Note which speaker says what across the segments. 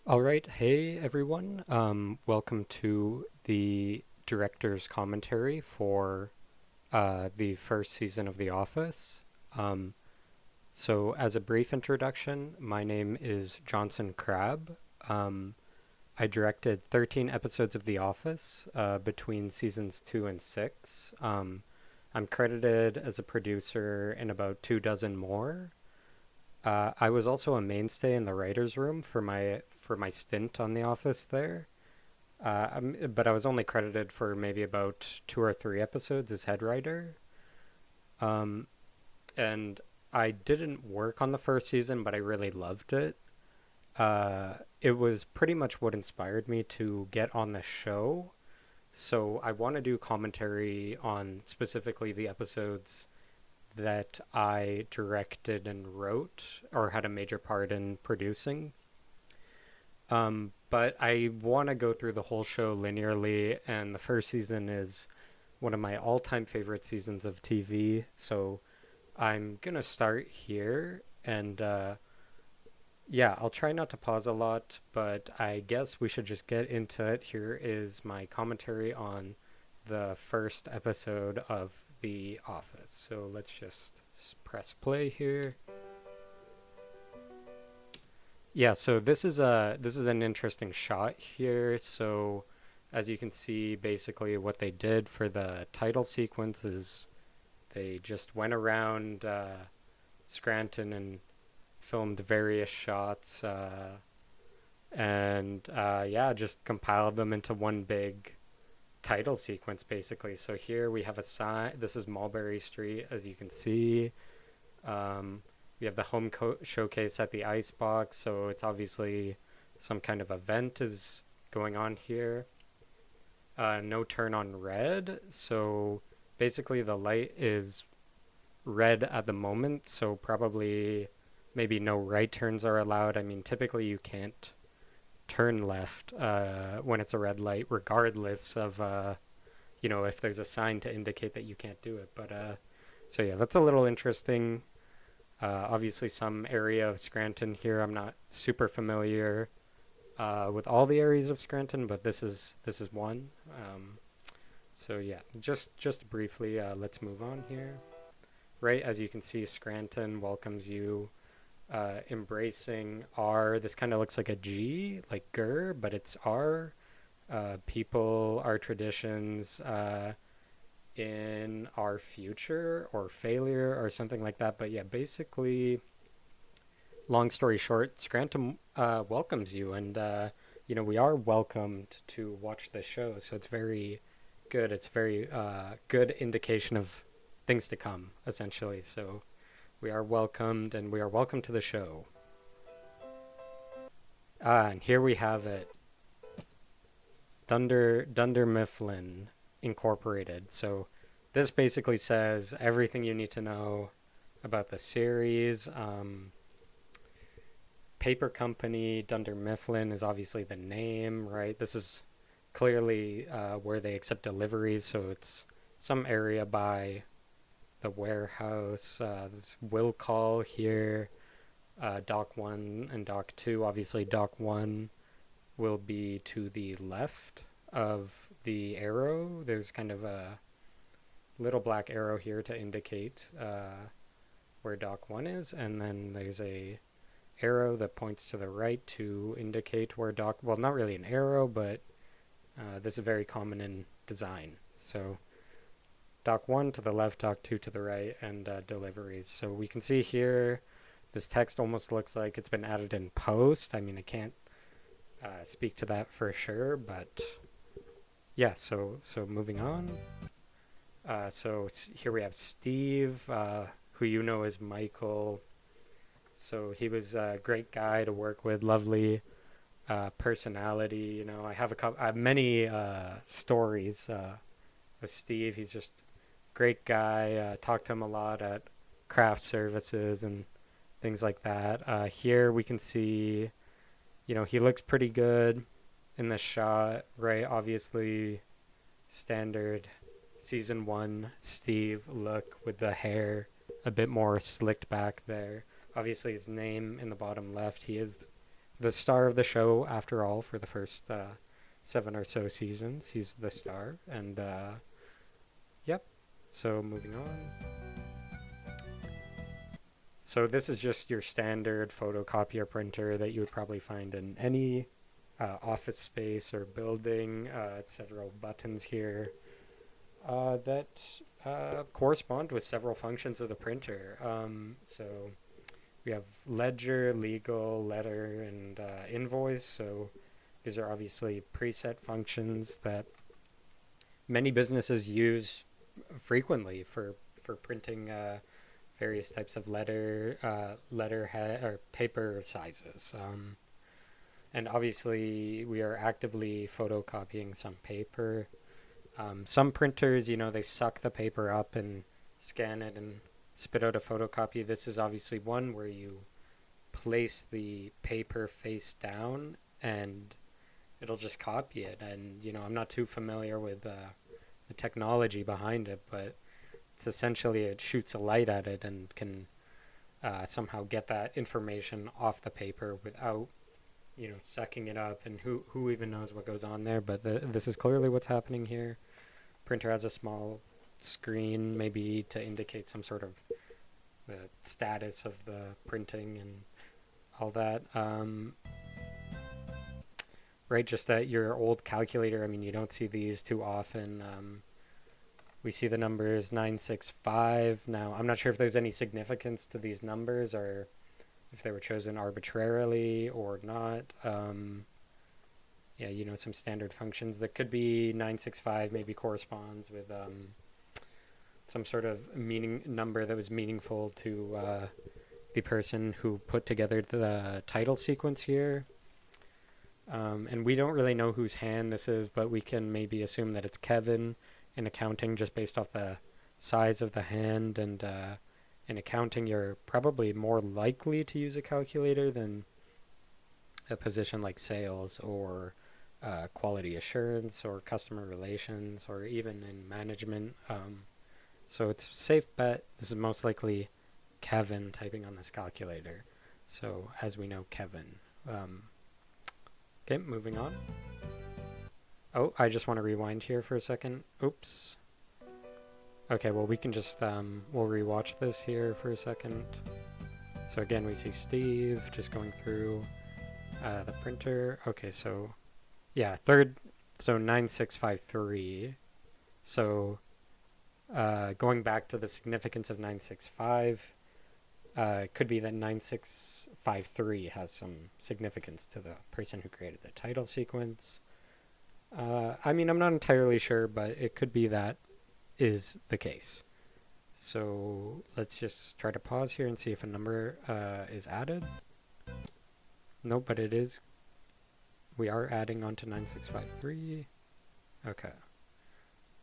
Speaker 1: All right, hey everyone. Welcome to the director's commentary for the first season of The Office. Um, as a brief introduction, my name is Johnson Crab. Um, I directed 13 episodes of The Office between seasons 2 and 6. I'm credited as a producer in about 2 dozen more. I was also a mainstay in the writers' room for my stint on The Office there. But I was only credited for maybe about 2 or 3 episodes as head writer. Um, and I didn't work on the first season, but I really loved it. It was pretty much what inspired me to get on the show. So I want to do commentary on specifically the episodes that I directed and wrote or had a major part in producing. But I want to go through the whole show linearly, and the first season is one of my all time favorite seasons of TV. So I'm going to start here, and yeah, I'll try not to pause a lot, but I guess we should just get into it. Here is my commentary on the first episode of The Office. So let's just press play here. Yeah, so this is an interesting shot here. So as you can see, basically what they did for the title sequence is they just went around Scranton and filmed various shots and yeah, just compiled them into one big title sequence basically. So here we have a sign. This is Mulberry Street, as you can see. Um, we have the showcase at the Icebox, so it's obviously some kind of event is going on here. No turn on red, so basically the light is red at the moment, so probably maybe no right turns are allowed. I mean, typically you can't turn left when it's a red light, regardless of if there's a sign to indicate that you can't do it. But so yeah, that's a little interesting. Obviously, some area of Scranton here I'm not super familiar with all the areas of Scranton, but this is one. So yeah, just briefly, let's move on here. Right, as you can see, Scranton welcomes you, embracing R. This kind of looks like a G, like Gur, but it's R. People, our traditions, in our future or failure or something like that. But yeah, basically, long story short, Scranton welcomes you, and we are welcomed to watch the show. So it's very good. It's very good indication of things to come, essentially. So we are welcomed, and we are welcome to the show. And here we have it, Dunder Mifflin Incorporated. So this basically says everything you need to know about the series. Paper company Dunder Mifflin is obviously the name, right? This is clearly where they accept deliveries, so it's some area by the warehouse. Will call here. Dock 1 and Dock 2. Obviously, Dock 1 will be to the left of the arrow. There's kind of a little black arrow here to indicate where Dock 1 is, and then there's a arrow that points to the right to indicate where well, not really an arrow, but this is very common in design. So Dock 1 to the left, Dock 2 to the right, and deliveries. So we can see here this text almost looks like it's been added in post. I mean, I can't speak to that for sure, but yeah, so moving on. So here we have Steve, who you know as Michael. So he was a great guy to work with, lovely personality. I have I have many stories with Steve. He's just a great guy. Talked to him a lot at craft services and things like that. Here we can see, he looks pretty good in this shot, right? Obviously, standard season 1 Steve look with the hair a bit more slicked back there. Obviously, his name in the bottom left, he is the star of the show after all for the first 7 or so seasons. He's the star, and yep. So moving on. So this is just your standard photocopier printer that you would probably find in any office space or building. Several buttons here that correspond with several functions of the printer. So we have ledger, legal, letter, and invoice. So these are obviously preset functions that many businesses use frequently for printing various types of letterhead or paper sizes. And obviously, we are actively photocopying some paper. Some printers, they suck the paper up and scan it and spit out a photocopy. This is obviously one where you place the paper face down and it'll just copy it. And, I'm not too familiar with the technology behind it, but it's essentially it shoots a light at it and can somehow get that information off the paper without, sucking it up. And who even knows what goes on there? But this is clearly what's happening here. Printer has a small screen, maybe to indicate some sort of the status of the printing and all that. Right, just at your old calculator, you don't see these too often. We see the numbers 965. Now, I'm not sure if there's any significance to these numbers or if they were chosen arbitrarily or not. Some standard functions. That could be 965 maybe corresponds with some sort of number that was meaningful to the person who put together the title sequence here. And we don't really know whose hand this is, but we can maybe assume that it's Kevin in accounting just based off the size of the hand. And in accounting, you're probably more likely to use a calculator than a position like sales or quality assurance or customer relations or even in management. So it's a safe bet. This is most likely Kevin typing on this calculator. So as we know, Kevin. Okay, moving on. Oh, I just want to rewind here for a second. Oops. Okay, well, we can just, we'll rewatch this here for a second. So again, we see Steve just going through the printer. Okay, so, yeah, so 9653. So going back to the significance of 965, could be that 9653 has some significance to the person who created the title sequence. I'm not entirely sure, but it could be that is the case. So let's just try to pause here and see if a number is added. Nope, but it is. We are adding on to 9653. Okay.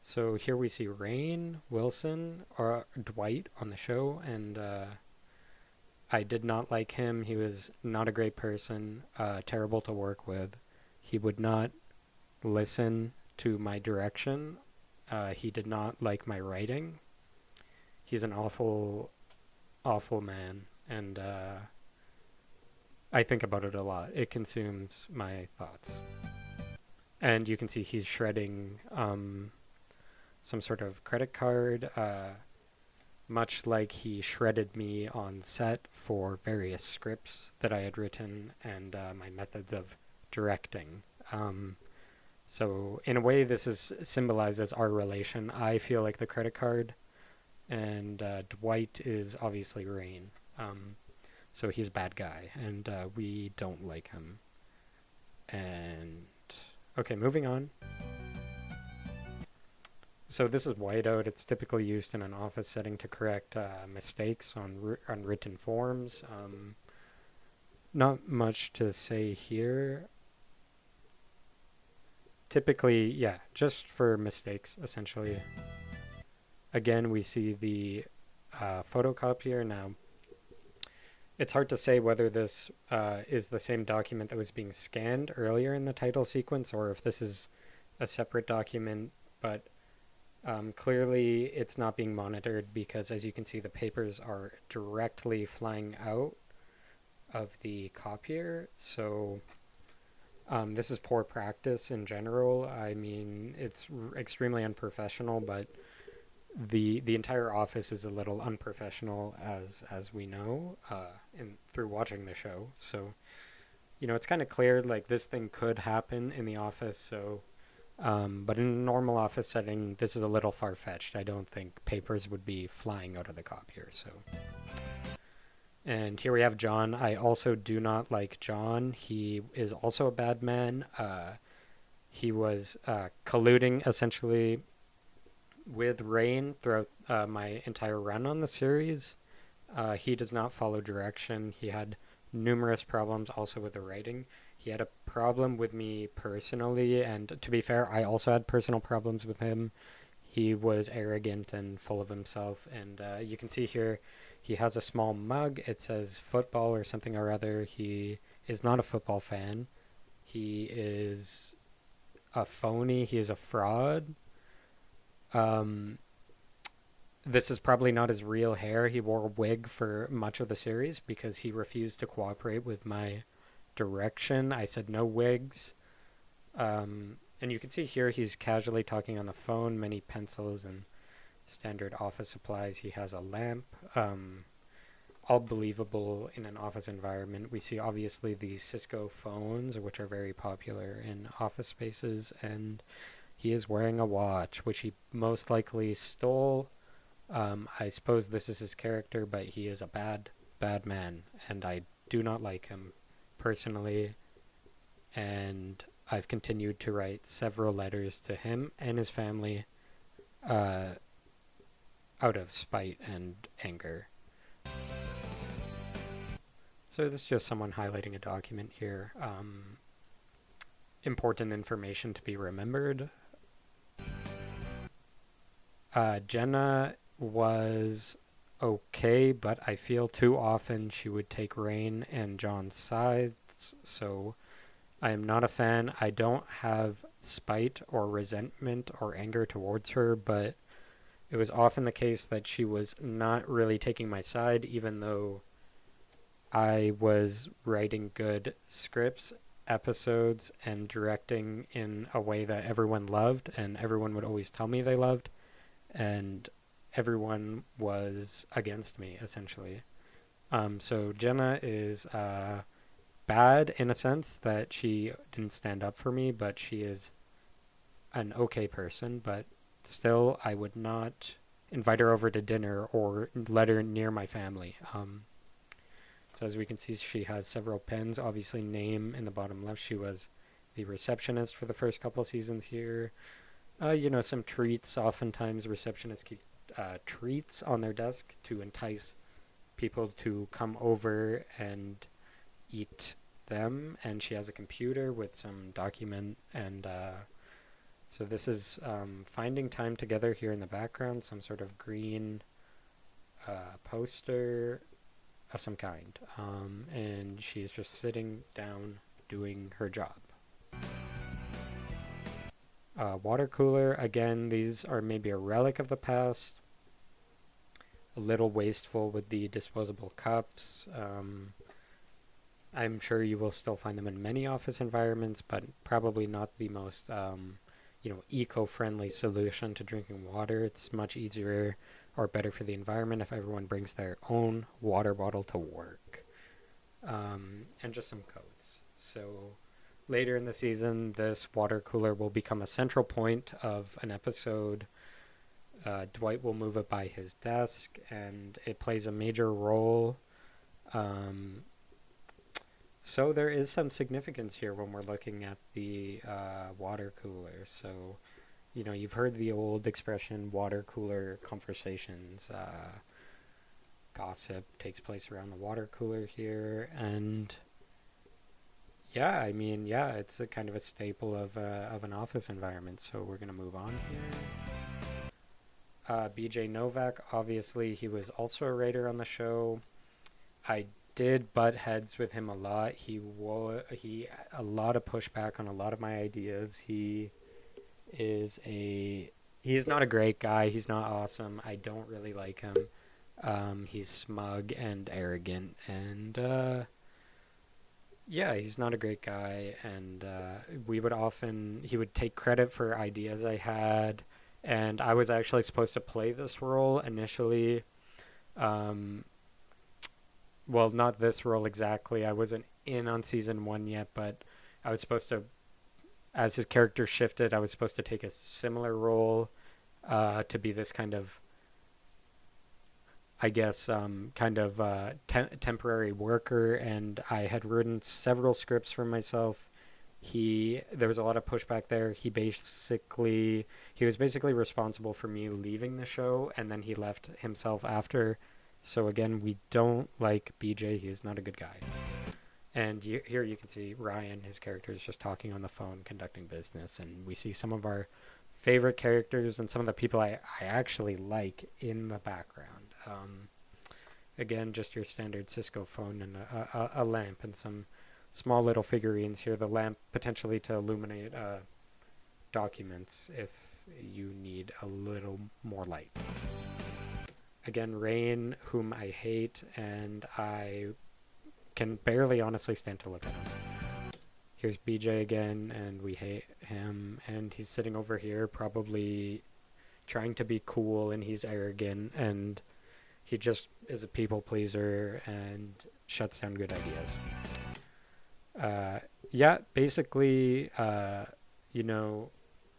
Speaker 1: So here we see Rainn Wilson or Dwight on the show, and I did not like him. He was not a great person, terrible to work with. He would not listen to my direction. He did not like my writing. He's an awful, awful man, and I think about it a lot. It consumes my thoughts. And you can see he's shredding some sort of credit card, much like he shredded me on set for various scripts that I had written and my methods of directing. So in a way, this is symbolized as our relation. I feel like the credit card, and Dwight is obviously Rainn. So he's a bad guy, and we don't like him. And okay, moving on. So this is whiteout. It's typically used in an office setting to correct mistakes on written forms. Not much to say here. Typically, yeah, just for mistakes, essentially. Again, we see the photocopier. Now, it's hard to say whether this is the same document that was being scanned earlier in the title sequence or if this is a separate document, but clearly it's not being monitored because, as you can see, the papers are directly flying out of the copier. So this is poor practice in general. I mean, it's extremely unprofessional, but the entire office is a little unprofessional, as we know in through watching the show. So it's kind of clear like this thing could happen in the office. So, but in a normal office setting, this is a little far fetched. I don't think papers would be flying out of the copier. So, and here we have John. I also do not like John. He is also a bad man. He was colluding essentially with Rain throughout my entire run on the series. He does not follow direction. He had numerous problems also with the writing. He had a problem with me personally, and to be fair, I also had personal problems with him. He was arrogant and full of himself, and you can see here he has a small mug. It says football or something or other. He is not a football fan. He is a phony. He is a fraud. Um, this is probably not his real hair. He wore a wig for much of the series because he refused to cooperate with my direction. I said no wigs. And you can see here he's casually talking on the phone, many pencils and standard office supplies. He has a lamp. All believable in an office environment. We see obviously the Cisco phones, which are very popular in office spaces, and he is wearing a watch, which he most likely stole. I suppose this is his character, but he is a bad man, and I do not like him personally. And I've continued to write several letters to him and his family out of spite and anger. So this is just someone highlighting a document here. Important information to be remembered. Jenna was okay, but I feel too often she would take Rain and John's sides, so I am not a fan. I don't have spite or resentment or anger towards her, but it was often the case that she was not really taking my side, even though I was writing good scripts, episodes, and directing in a way that everyone loved, and everyone would always tell me they loved, and everyone was against me, essentially. So Jenna is bad in a sense that she didn't stand up for me, but she is an okay person, but still I would not invite her over to dinner or let her near my family. So as we can see, she has several pens. Obviously, name in the bottom left. She was the receptionist for the first couple of seasons here. Some treats. Oftentimes, receptionists keep treats on their desk to entice people to come over and eat them. And she has a computer with some document. And so this is finding time together here in the background. Some sort of green poster of some kind, and she's just sitting down doing her job. Water cooler, again, these are maybe a relic of the past, a little wasteful with the disposable cups. I'm sure you will still find them in many office environments, but probably not the most eco-friendly solution to drinking water. It's much easier or better for the environment if everyone brings their own water bottle to work. And just some coats. So later in the season, this water cooler will become a central point of an episode. Dwight will move it by his desk, and it plays a major role. So there is some significance here when we're looking at the water cooler. So you've heard the old expression, water cooler conversations. Gossip takes place around the water cooler here. And it's a kind of a staple of an office environment. So we're going to move on here. BJ Novak, obviously, he was also a writer on the show. I did butt heads with him a lot. He a lot of pushback on a lot of my ideas. He's not a great guy. He's not awesome. I don't really like him. He's smug and arrogant, and Yeah, he's not a great guy, and he would take credit for ideas I had, and I was actually supposed to play this role initially. Um, well, not this role exactly. I wasn't in on season one yet, but I was supposed to, as his character shifted, I was supposed to take a similar role, to be this kind of, I guess, temporary worker, and I had written several scripts for myself. There was a lot of pushback there. He was basically responsible for me leaving the show, and then he left himself after. So again, we don't like BJ. He is not a good guy. And here you can see Ryan, his character, is just talking on the phone, conducting business, and we see some of our favorite characters and some of the people I actually like in the background. Again, just your standard Cisco phone and a lamp and some small little figurines here. The lamp potentially to illuminate documents if you need a little more light. Again, Rain, whom I hate, and I can barely honestly stand to look at him. Here's BJ again, and we hate him, and he's sitting over here probably trying to be cool, and he's arrogant, and he just is a people pleaser and shuts down good ideas. Yeah, basically, you know,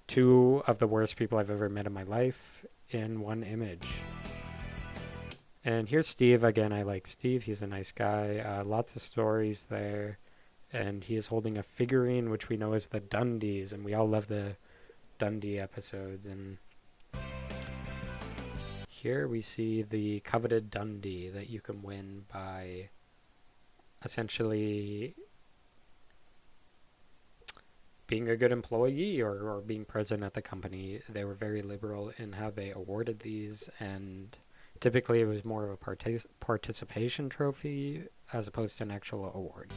Speaker 1: two of the worst people I've ever met in my life in one image. And here's Steve again. I like Steve. He's a nice guy. Lots of stories there. And he is holding a figurine, which we know is the Dundies, and we all love the Dundee episodes. And here we see the coveted Dundee that you can win by essentially being a good employee or being present at the company. They were very liberal in how they awarded these, and typically it was more of a participation trophy as opposed to an actual award.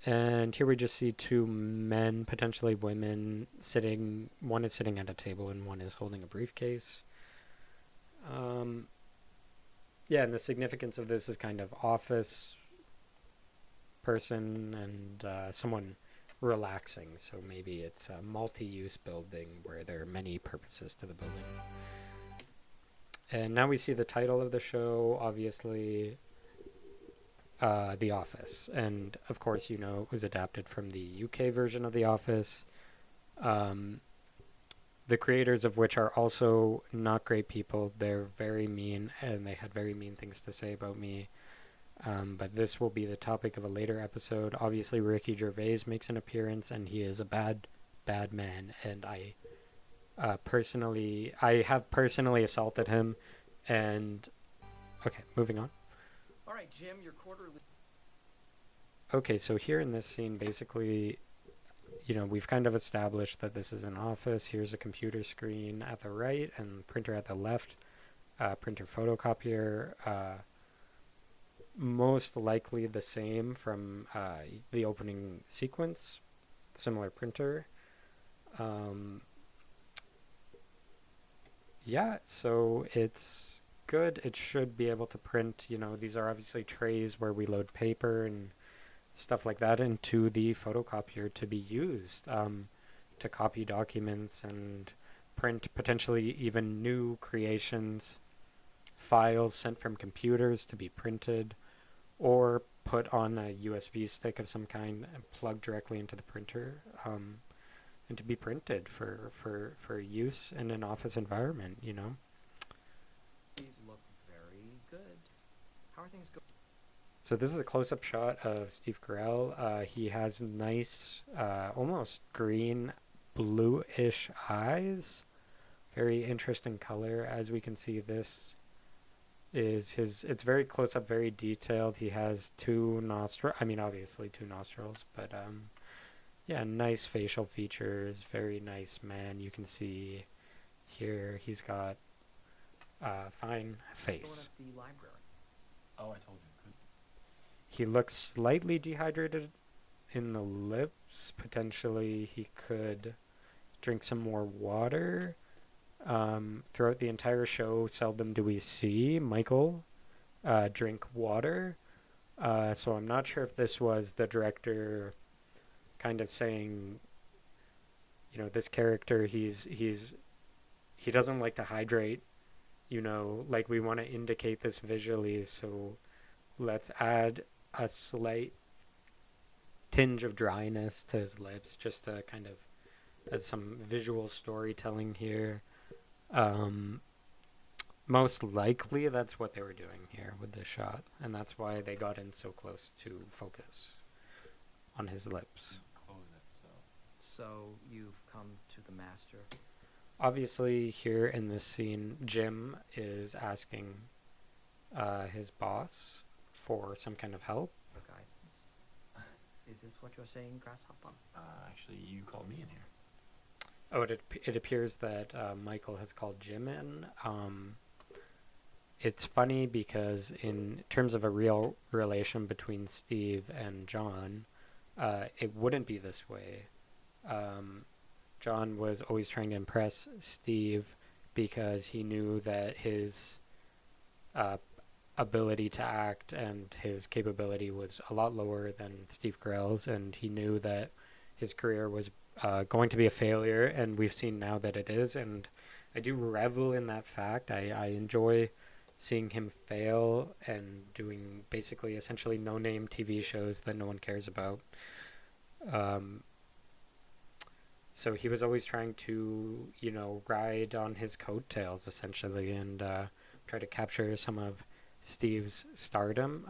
Speaker 1: And here we just see two men, potentially women, sitting. One is sitting at a table and one is holding a briefcase. Yeah, and the significance of this is kind of office person and someone relaxing. So maybe it's a multi-use building where there are many purposes to the building. And now we see the title of the show, obviously, The Office. And of course, you know, it was adapted from the UK version of The Office. The creators of which are also not great people. They're very mean, and they had very mean things to say about me. But this will be the topic of a later episode. Obviously, Ricky Gervais makes an appearance, and he is a bad, bad man. And I have personally assaulted him. And okay, moving on.
Speaker 2: All right, Jim, your quarterly.
Speaker 1: Okay, so here in this scene, basically, you know, we've kind of established that this is an office. Here's a computer screen at the right and printer at the left. Printer photocopier. Most likely the same from the opening sequence. Similar printer. Yeah, so it's good. It should be able to print. You know, these are obviously trays where we load paper and stuff like that into the photocopier to be used to copy documents and print potentially even new creations, files sent from computers to be printed or put on a USB stick of some kind and plugged directly into the printer and to be printed for use in an office environment, you know.
Speaker 2: These look very good. How are things going?
Speaker 1: So this is a close-up shot of Steve Carell. He has nice, almost green, bluish eyes. Very interesting color. As we can see, this is his. It's very close-up, very detailed. He has two nostrils. I mean, obviously two nostrils, but yeah, nice facial features. Very nice man. You can see here he's got fine face.
Speaker 2: Going at the library.
Speaker 3: Oh, I told you.
Speaker 1: He looks slightly dehydrated in the lips. Potentially he could drink some more water. Throughout the entire show, seldom do we see Michael drink water. So I'm not sure if this was the director kind of saying, this character, he doesn't like to hydrate, like we want to indicate this visually, so let's add a slight tinge of dryness to his lips just to kind of as some visual storytelling here. Um, Most likely that's what they were doing here with this shot, and that's why they got in so close to focus on his lips.
Speaker 3: Close it, so.
Speaker 2: So you've come to the master.
Speaker 1: Obviously, here in this scene, Jim is asking his boss for some kind of help.
Speaker 2: For guidance. Is this what you're saying, Grasshopper?
Speaker 3: Actually, you called me in here.
Speaker 1: Oh, it appears that Michael has called Jim in. It's funny because in terms of a real relation between Steve and John, it wouldn't be this way. John was always trying to impress Steve because he knew that his ability to act and his capability was a lot lower than Steve Carell's, and he knew that his career was going to be a failure, and we've seen now that it is, and I do revel in that fact. I enjoy seeing him fail and doing basically essentially no-name TV shows that no one cares about. So he was always trying to, ride on his coattails essentially and try to capture some of Steve's stardom.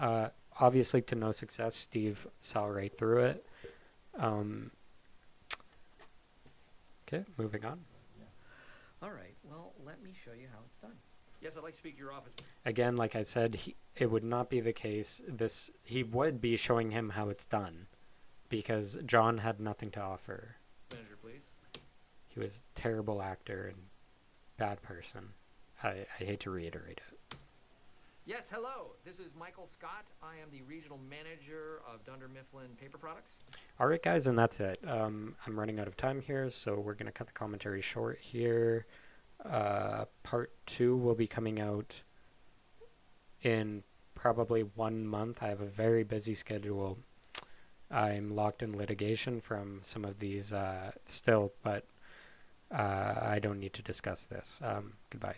Speaker 1: Obviously, to no success, Steve saw right through it. Okay, moving on.
Speaker 2: All right. Well, let me show you how it's done. Yes, I'd like to speak to your office.
Speaker 1: Again, like I said, it would not be the case. He would be showing him how it's done because John had nothing to offer.
Speaker 2: Manager, please.
Speaker 1: He was a terrible actor and bad person. I hate to reiterate it.
Speaker 2: Yes, hello. This is Michael Scott. I am the regional manager of Dunder Mifflin Paper Products.
Speaker 1: All right, guys, and that's it. I'm running out of time here, so we're going to cut the commentary short here. Part 2 will be coming out in probably 1 month. I have a very busy schedule. I'm locked in litigation from some of these still, but I don't need to discuss this. Goodbye.